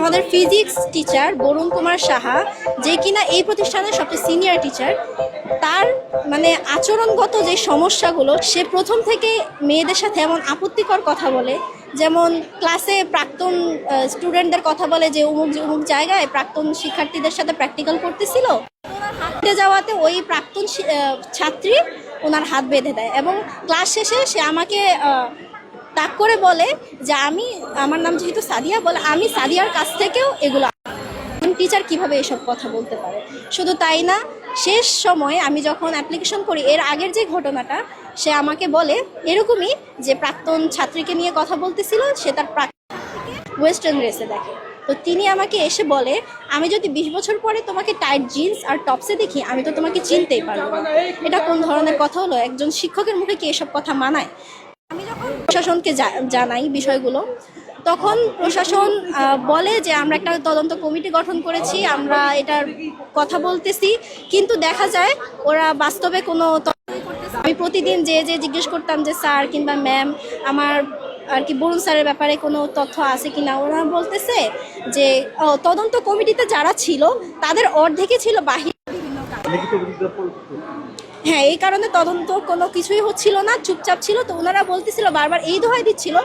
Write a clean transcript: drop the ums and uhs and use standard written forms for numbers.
আমাদের physics teacher Varun Kumar Saha, যে কিনা এই প্রতিষ্ঠানের সবচেয়ে সিনিয়র টিচার, তার মানে আচরণগত যে সমস্যাগুলো, সে প্রথম থেকে মেয়েদের সাথে এমন আপত্তিকর কথা বলে, যেমন ক্লাসে প্রাক্তন স্টুডেন্টদের কথা বলে যে অমুক অমুক জায়গায় প্রাক্তন শিক্ষার্থীদের সাথে প্র্যাকটিক্যাল করতেছিল, হাঁটতে যাওয়াতে ওই প্রাক্তন ছাত্রী ওনার হাত বেঁধে দেয় এবং ক্লাস শেষে সে আমাকে তাক করে বলে যে আমার নাম যেহেতু সাদিয়া, বলে আমি সাদিয়ার কাছ থেকেও এগুলো। টিচার কিভাবে এসব কথা বলতে পারে? শুধু তাই না, শেষ সময়ে আমি যখন অ্যাপ্লিকেশন করি, এর আগের যে ঘটনাটা, সে আমাকে বলে এরকমই যে প্রাক্তন ছাত্রীকে নিয়ে কথা বলতেছিল, সে তার ওয়েস্টার্ন ড্রেসে দেখে। তো তিনি আমাকে এসে বলে, আমি যদি 20 বছর পরে তোমাকে টাইট জিন্স আর টপসে দেখি, আমি তো তোমাকে চিনতেই পারবো না। এটা কোন ধরনের কথা হলো? একজন শিক্ষকের মুখে কি এসব কথা মানায়? আমি যখন প্রশাসনকে জানাই বিষয়গুলো, তখন প্রশাসন বলে যে আমরা একটা তদন্ত কমিটি গঠন করেছি, আমরা এটার কথা বলতেছি, কিন্তু দেখা যায় ওরা বাস্তবে কোনো। আমি প্রতিদিন যে জিজ্ঞেস করতাম যে স্যার কিংবা ম্যাম, আমার আর কি বরুণ স্যারের ব্যাপারে কোনো তথ্য আছে কিনা, ওরা বলতেছে যে তদন্ত কমিটিতে যারা ছিল তাদের অর্ধেকই ছিল বাহির। হ্যাঁ, এই কারণে তদন্ত কোনো কিছুই হচ্ছিল না, চুপচাপ ছিল। তো ওনারা বলতেছিল, বারবার এই দোহাই দিচ্ছিল